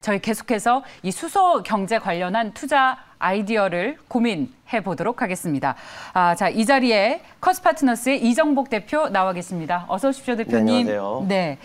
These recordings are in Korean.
저희 계속해서 이 수소 경제 관련한 투자 아이디어를 고민해 보도록 하겠습니다. 자, 이 자리에 커스파트너스의 이정복 대표 나와 계십니다. 어서 오십시오, 대표님. 네, 안녕하세요. 네.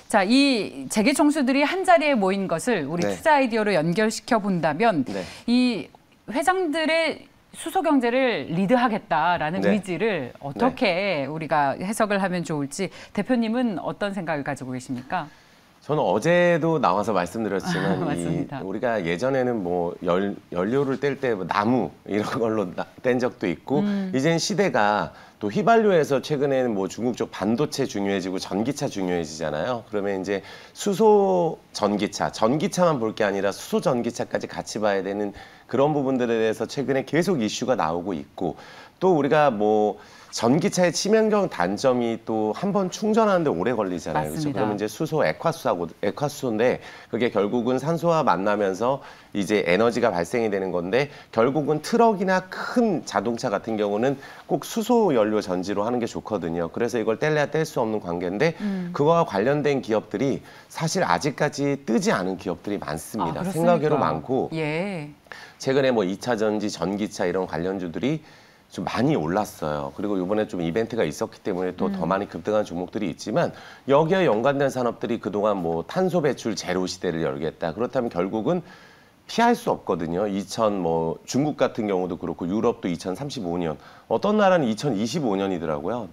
자, 이 재계 총수들이 한 자리에 모인 것을 우리 투자 아이디어로 연결시켜 본다면 이 회장들의 수소 경제를 리드하겠다라는 의지를 어떻게 우리가 해석을 하면 좋을지 대표님은 어떤 생각을 가지고 계십니까? 저는 어제도 나와서 말씀드렸지만 우리가 예전에는 뭐 연료를 뗄 때 나무 이런 걸로 뗀 적도 있고 이젠 시대가 또 휘발유에서 최근에는 뭐 중국 쪽 반도체 중요해지고 전기차 중요해지잖아요. 그러면 이제 수소 전기차만 볼 게 아니라 수소 전기차까지 같이 봐야 되는 그런 부분들에 대해서 최근에 계속 이슈가 나오고 있고 또 우리가 뭐 전기차의 치명적 단점이 또 한 번 충전하는데 오래 걸리잖아요. 그렇죠? 그러면 이제 수소 액화수소인데 그게 결국은 산소와 만나면서 이제 에너지가 발생이 되는 건데 결국은 트럭이나 큰 자동차 같은 경우는 꼭 수소 연료 전지로 하는 게 좋거든요. 그래서 이걸 뗄래야 뗄 수 없는 관계인데 그거와 관련된 기업들이 사실 아직까지 뜨지 않은 기업들이 많습니다. 생각외로 많고 최근에 뭐 2차 전지, 전기차 이런 관련주들이 좀 많이 올랐어요. 그리고 이번에 좀 이벤트가 있었기 때문에 또 더 많이 급등한 종목들이 있지만 여기에 연관된 산업들이 그동안 뭐 탄소 배출 제로 시대를 열겠다. 그렇다면 결국은 피할 수 없거든요. 중국 같은 경우도 그렇고 유럽도 2035년, 어떤 나라는 2025년이더라고요.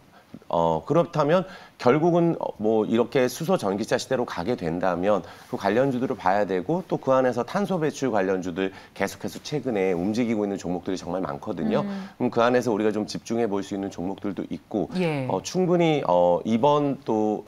그렇다면 결국은 뭐 이렇게 수소 전기차 시대로 가게 된다면 그 관련주들을 봐야 되고 또 그 안에서 탄소 배출 관련주들 계속해서 최근에 움직이고 있는 종목들이 정말 많거든요. 그럼 그 안에서 우리가 좀 집중해 볼 수 있는 종목들도 있고 충분히 이번 또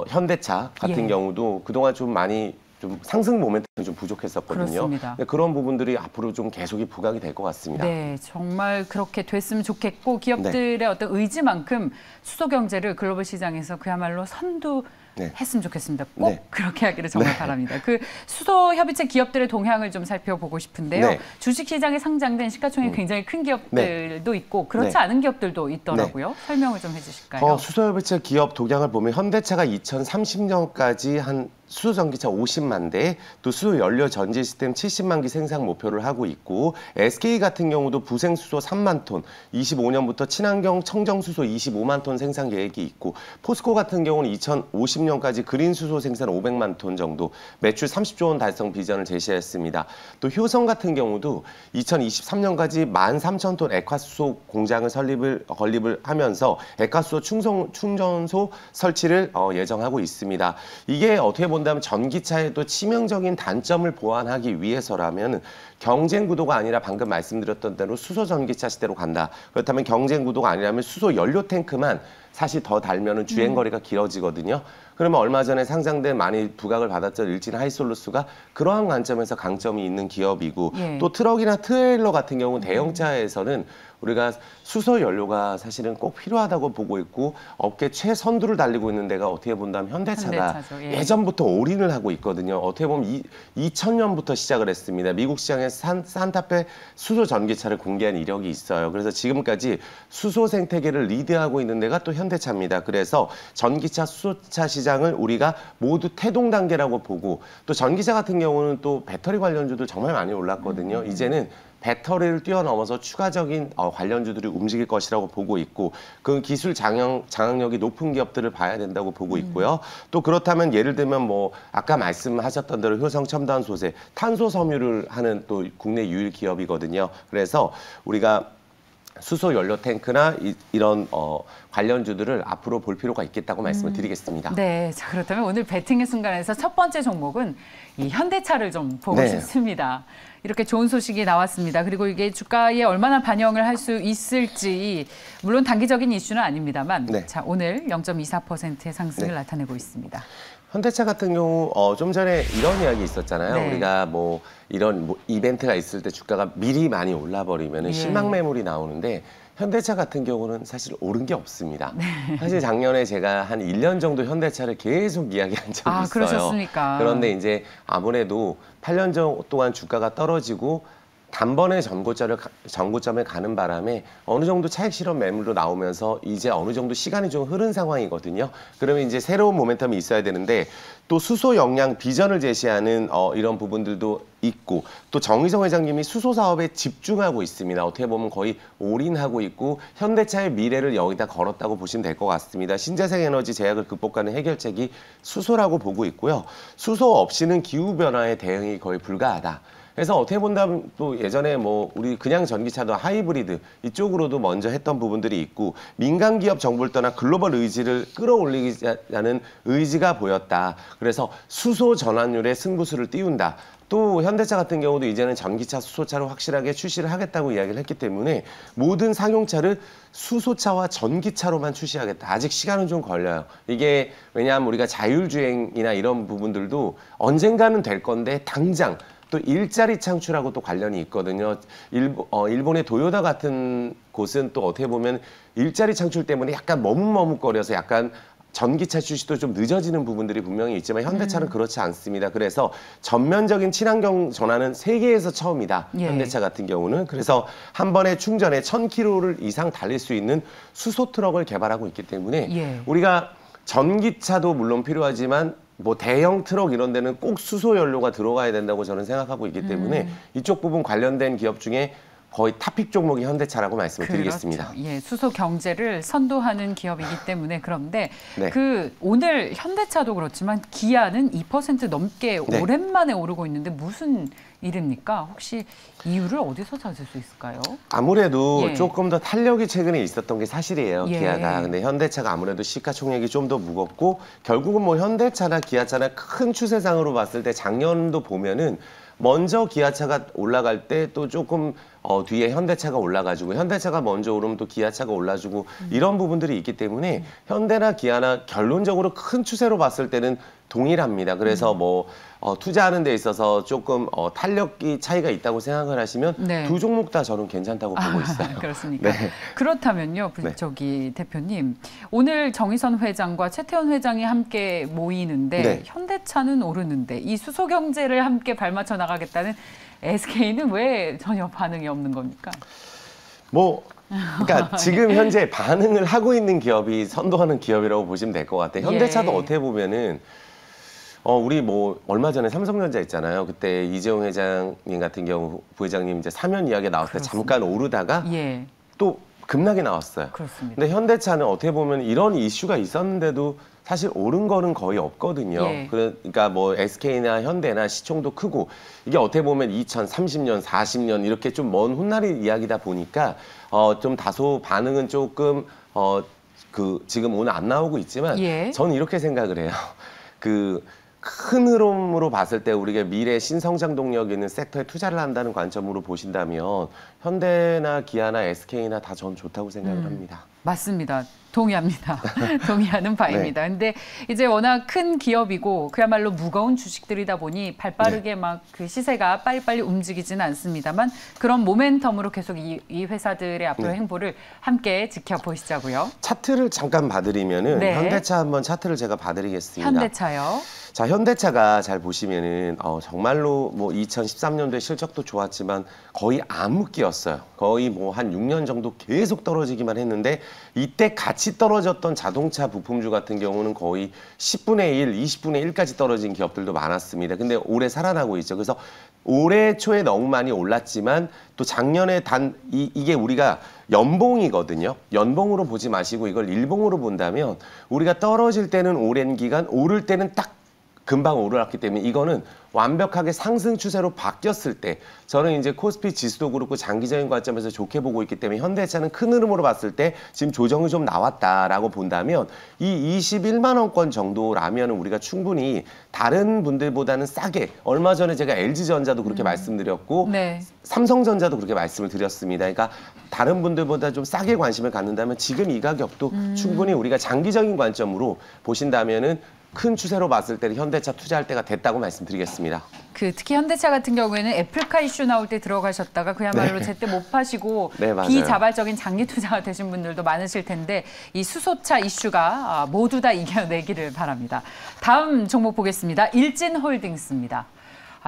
현대차 같은 경우도 그동안 좀 많이 좀 상승 모멘텀이 좀 부족했었거든요. 그런 부분들이 앞으로 좀 계속이 부각이 될 것 같습니다. 네, 정말 그렇게 됐으면 좋겠고 기업들의 어떤 의지만큼 수소 경제를 글로벌 시장에서 그야말로 선두했으면 좋겠습니다. 꼭 그렇게 하기를 정말 바랍니다. 그 수소 협의체 기업들의 동향을 좀 살펴보고 싶은데요. 주식시장에 상장된 시가총액이 굉장히 큰 기업들도 있고 그렇지 않은 기업들도 있더라고요. 설명을 좀 해주실까요? 수소 협의체 기업 동향을 보면 현대차가 2030년까지 한 수소 전기차 50만 대, 또 수소 연료 전지 시스템 70만 기 생산 목표를 하고 있고 SK 같은 경우도 부생 수소 3만 톤, 25년부터 친환경 청정 수소 25만 톤 생산 계획이 있고 포스코 같은 경우는 2050년까지 그린 수소 생산 500만 톤 정도, 매출 30조 원 달성 비전을 제시했습니다. 또 효성 같은 경우도 2023년까지 13,000톤 액화수소 공장을 건립을 하면서 액화수소 충전소 설치를 예정하고 있습니다. 이게 어떻게 본다면 전기차에도 치명적인 단점을 보완하기 위해서라면 경쟁 구도가 아니라 방금 말씀드렸던 대로 수소 전기차 시대로 간다. 그렇다면 경쟁 구도가 아니라면 수소 연료 탱크만 사실 더 달면은 주행 거리가 길어지거든요. 그러면 얼마 전에 상장된 많이 부각을 받았던 일진 하이솔루스가 그러한 관점에서 강점이 있는 기업이고 또 트럭이나 트레일러 같은 경우는 대형차에서는 우리가 수소 연료가 사실은 꼭 필요하다고 보고 있고 업계 최선두를 달리고 있는 데가 어떻게 본다면 현대차가 예전부터 올인을 하고 있거든요. 어떻게 보면 2000년부터 시작을 했습니다. 미국 시장에서 산타페 수소 전기차를 공개한 이력이 있어요. 그래서 지금까지 수소 생태계를 리드하고 있는 데가 또 현대차입니다. 그래서 전기차, 수소차 시장을 우리가 모두 태동 단계라고 보고 또 전기차 같은 경우는 또 배터리 관련주들 정말 많이 올랐거든요. 이제는 배터리를 뛰어넘어서 추가적인 관련주들이 움직일 것이라고 보고 있고 그 기술 장악력이 높은 기업들을 봐야 된다고 보고 있고요. 또 그렇다면 예를 들면 뭐 아까 말씀하셨던 대로 효성 첨단 소재, 탄소 섬유를 하는 또 국내 유일 기업이거든요. 그래서 우리가 수소 연료 탱크나 이런 관련주들을 앞으로 볼 필요가 있겠다고 말씀을 드리겠습니다. 네, 자 그렇다면 오늘 배팅의 순간에서 첫 번째 종목은 이 현대차를 좀 보고 싶습니다. 이렇게 좋은 소식이 나왔습니다. 그리고 이게 주가에 얼마나 반영을 할 수 있을지 물론 단기적인 이슈는 아닙니다만 자 오늘 0.24%의 상승을 나타내고 있습니다. 현대차 같은 경우 좀 전에 이런 이야기 있었잖아요. 우리가 뭐 이런 이벤트가 있을 때 주가가 미리 많이 올라버리면 실망 매물이 나오는데 현대차 같은 경우는 사실 오른 게 없습니다. 사실 작년에 제가 한 1년 정도 현대차를 계속 이야기한 적이 있어요. 그러셨습니까? 그런데 이제 아무래도 8년 동안 주가가 떨어지고 단번에 전고점에 가는 바람에 어느 정도 차익 실현 매물로 나오면서 이제 어느 정도 시간이 좀 흐른 상황이거든요. 그러면 이제 새로운 모멘텀이 있어야 되는데 또 수소 역량 비전을 제시하는 이런 부분들도 있고 또 정의성 회장님이 수소 사업에 집중하고 있습니다. 어떻게 보면 거의 올인하고 있고 현대차의 미래를 여기다 걸었다고 보시면 될 것 같습니다. 신재생 에너지 제약을 극복하는 해결책이 수소라고 보고 있고요. 수소 없이는 기후변화에 대응이 거의 불가하다. 그래서 어떻게 본다면 또 예전에 뭐 우리 그냥 전기차도 하이브리드 이쪽으로도 먼저 했던 부분들이 있고 민간 기업 정보를 떠나 글로벌 의지를 끌어올리자는 의지가 보였다. 그래서 수소 전환율의 승부수를 띄운다. 또 현대차 같은 경우도 이제는 전기차, 수소차로 확실하게 출시를 하겠다고 이야기를 했기 때문에 모든 상용차를 수소차와 전기차로만 출시하겠다. 아직 시간은 좀 걸려요. 이게 왜냐하면 우리가 자율주행이나 이런 부분들도 언젠가는 될 건데 당장 또 일자리 창출하고 또 관련이 있거든요. 일본의 도요타 같은 곳은 또 어떻게 보면 일자리 창출 때문에 약간 머뭇머뭇거려서 약간 전기차 출시도 좀 늦어지는 부분들이 분명히 있지만 현대차는 그렇지 않습니다. 그래서 전면적인 친환경 전환은 세계에서 처음이다. 예. 현대차 같은 경우는. 그래서 한 번에 충전에 1000km 이상 달릴 수 있는 수소 트럭을 개발하고 있기 때문에 예. 우리가 전기차도 물론 필요하지만 뭐 대형 트럭 이런 데는 꼭 수소 연료가 들어가야 된다고 저는 생각하고 있기 때문에 이쪽 부분 관련된 기업 중에 거의 탑픽 종목이 현대차라고 말씀을 드리겠습니다. 그렇죠. 예, 수소 경제를 선도하는 기업이기 때문에 그런데 네. 오늘 현대차도 그렇지만 기아는 2% 넘게 네. 오랜만에 오르고 있는데 무슨 일입니까? 혹시 이유를 어디서 찾을 수 있을까요? 아무래도 예. 조금 더 탄력이 최근에 있었던 게 사실이에요. 예. 기아가. 근데 현대차가 아무래도 시가총액이 좀 더 무겁고 결국은 뭐 현대차나 기아차나 큰 추세상으로 봤을 때 작년도 보면은 먼저 기아차가 올라갈 때 또 조금 뒤에 현대차가 올라가지고 현대차가 먼저 오르면 또 기아차가 올라주고 이런 부분들이 있기 때문에 현대나 기아나 결론적으로 큰 추세로 봤을 때는 동일합니다. 그래서 뭐 투자하는 데 있어서 조금 탄력이 차이가 있다고 생각을 하시면 네. 두 종목 다 저는 괜찮다고 보고 있어요. 그렇습니까? 네. 그렇다면요, 네. 저기 대표님, 오늘 정의선 회장과 최태원 회장이 함께 모이는데 네. 현대차는 오르는데 이 수소 경제를 함께 발맞춰 나가겠다는 SK는 왜 전혀 반응이 없는 겁니까? 그러니까 지금 현재 반응을 하고 있는 기업이 선도하는 기업이라고 보시면 될 것 같아요. 현대차도 예. 어떻게 보면은 우리 뭐 얼마 전에 삼성전자 있잖아요. 그때 이재용 회장님 같은 경우 부회장님 이제 사면 이야기 나왔을 때 잠깐 오르다가 예, 또 급락이 나왔어요. 그렇습니다. 근데 현대차는 어떻게 보면 이런 이슈가 있었는데도 사실 오른 거는 거의 없거든요. 예. 그러니까 뭐 SK나 현대나 시총도 크고 이게 어떻게 보면 2030년, 40년 이렇게 좀 먼 훗날의 이야기다 보니까 좀 다소 반응은 조금 지금 오늘 안 나오고 있지만 예. 저는 이렇게 생각을 해요. 큰 흐름으로 봤을 때 우리가 미래 신성장 동력 있는 섹터에 투자를 한다는 관점으로 보신다면 현대나 기아나 SK나 다 전 좋다고 생각을 합니다. 맞습니다. 동의합니다. 동의하는 바입니다. 네. 근데 이제 워낙 큰 기업이고 그야말로 무거운 주식들이다 보니 발빠르게 막 그 시세가 빨리빨리 움직이지는 않습니다만 그런 모멘텀으로 계속 이 회사들의 앞으로 행보를 함께 지켜보시자고요. 차트를 잠깐 봐드리면은 네. 현대차 한번 차트를 제가 봐드리겠습니다. 현대차요. 자, 현대차가 잘 보시면은 정말로 뭐 2013년도에 실적도 좋았지만 거의 암흑기였어요. 거의 뭐 한 6년 정도 계속 떨어지기만 했는데 이때 같이 떨어졌던 자동차 부품주 같은 경우는 거의 10분의 1, 20분의 1까지 떨어진 기업들도 많았습니다. 근데 올해 살아나고 있죠. 그래서 올해 초에 너무 많이 올랐지만 또 작년에 이게 우리가 연봉이거든요. 연봉으로 보지 마시고 이걸 일봉으로 본다면 우리가 떨어질 때는 오랜 기간, 오를 때는 딱 금방 오르렀기 때문에 이거는 완벽하게 상승 추세로 바뀌었을 때 저는 이제 코스피 지수도 그렇고 장기적인 관점에서 좋게 보고 있기 때문에 현대차는 큰 흐름으로 봤을 때 지금 조정이 좀 나왔다라고 본다면 이 21만 원권 정도라면 우리가 충분히 다른 분들보다는 싸게 얼마 전에 제가 LG전자도 그렇게 말씀드렸고 네. 삼성전자도 그렇게 말씀을 드렸습니다. 그러니까 다른 분들보다 좀 싸게 관심을 갖는다면 지금 이 가격도 충분히 우리가 장기적인 관점으로 보신다면은 큰 추세로 봤을 때는 현대차 투자할 때가 됐다고 말씀드리겠습니다. 특히 현대차 같은 경우에는 애플카 이슈 나올 때 들어가셨다가 그야말로 제때 못 파시고 네, 맞아요. 비자발적인 장기 투자가 되신 분들도 많으실 텐데 이 수소차 이슈가 모두 다 이겨내기를 바랍니다. 다음 종목 보겠습니다. 일진홀딩스입니다.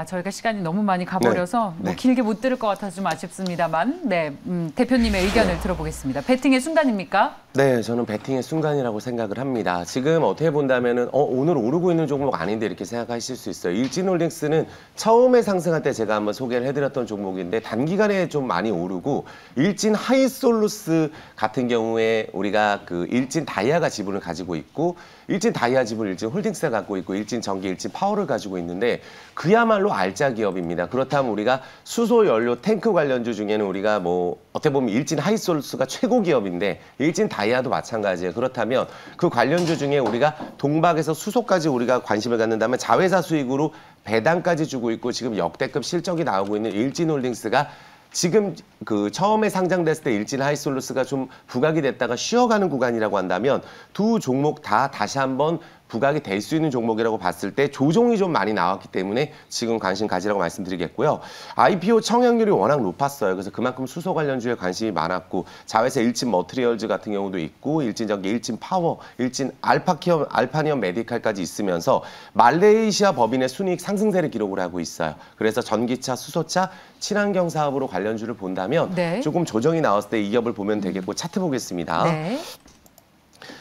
저희가 시간이 너무 많이 가버려서 네. 뭐 길게 못 들을 것 같아서 좀 아쉽습니다만, 네, 대표님의 의견을 들어보겠습니다. 베팅의 순간입니까? 네, 저는 베팅의 순간이라고 생각을 합니다. 지금 어떻게 본다면은 오늘 오르고 있는 종목 아닌데 이렇게 생각하실 수 있어요. 일진홀딩스는 처음에 상승할 때 제가 한번 소개를 해드렸던 종목인데 단기간에 좀 많이 오르고 일진 하이솔루스 같은 경우에 우리가 그 일진 다이아가 지분을 가지고 있고 일진 다이아 지분 일진 홀딩스가 갖고 있고 일진 전기 일진 파워를 가지고 있는데 그야말로 알짜 기업입니다. 그렇다면 우리가 수소 연료 탱크 관련주 중에는 우리가 뭐 어떻게 보면 일진 하이솔루스가 최고 기업인데 일진 다이아도 마찬가지예요. 그렇다면 그 관련주 중에 우리가 동박에서 수소까지 우리가 관심을 갖는다면 자회사 수익으로 배당까지 주고 있고 지금 역대급 실적이 나오고 있는 일진홀딩스가 지금 그 처음에 상장됐을 때 일진 하이솔루스가 좀 부각이 됐다가 쉬어가는 구간이라고 한다면 두 종목 다 다시 한번 부각이 될 수 있는 종목이라고 봤을 때 조정이 좀 많이 나왔기 때문에 지금 관심 가지라고 말씀드리겠고요. IPO 청약률이 워낙 높았어요. 그래서 그만큼 수소 관련주에 관심이 많았고 자회사 일진 머트리얼즈 같은 경우도 있고 일진전기, 일진 파워, 일진 알파니엄 메디칼까지 있으면서 말레이시아 법인의 순이익 상승세를 기록을 하고 있어요. 그래서 전기차, 수소차, 친환경 사업으로 관련주를 본다면 네. 조금 조정이 나왔을 때 이 기업을 보면 되겠고 차트 보겠습니다. 네.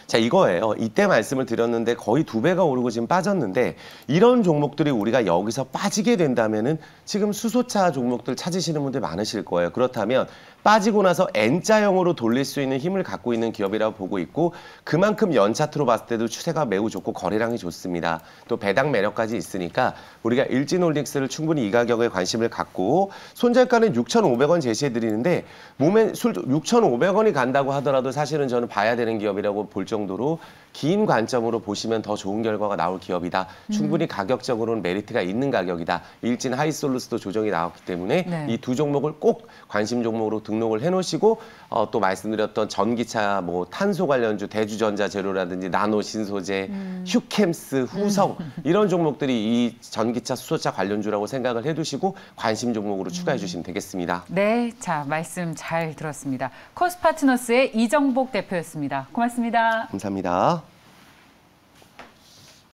자, 이거예요. 이때 말씀을 드렸는데 거의 2배가 오르고 지금 빠졌는데 이런 종목들이 우리가 여기서 빠지게 된다면은 지금 수소차 종목들 찾으시는 분들 많으실 거예요. 그렇다면 빠지고 나서 N자형으로 돌릴 수 있는 힘을 갖고 있는 기업이라고 보고 있고 그만큼 연차트로 봤을 때도 추세가 매우 좋고 거래량이 좋습니다. 또 배당 매력까지 있으니까 우리가 일진홀딩스를 충분히 이 가격에 관심을 갖고 손절가는 6,500원 제시해드리는데 몸에 6,500원이 간다고 하더라도 사실은 저는 봐야 되는 기업이라고 볼 정도로 긴 관점으로 보시면 더 좋은 결과가 나올 기업이다. 충분히 가격적으로는 메리트가 있는 가격이다. 일진 하이솔루스도 조정이 나왔기 때문에 네. 이 두 종목을 꼭 관심 종목으로 등록을 해놓으시고 또 말씀드렸던 전기차, 뭐 탄소 관련주, 대주전자 재료라든지 나노 신소재, 휴캠스, 후성 이런 종목들이 이 전기차, 수소차 관련주라고 생각을 해두시고 관심 종목으로 추가해 주시면 되겠습니다. 네, 자 말씀 잘 들었습니다. 코스파트너스의 이정복 대표였습니다. 고맙습니다. 감사합니다.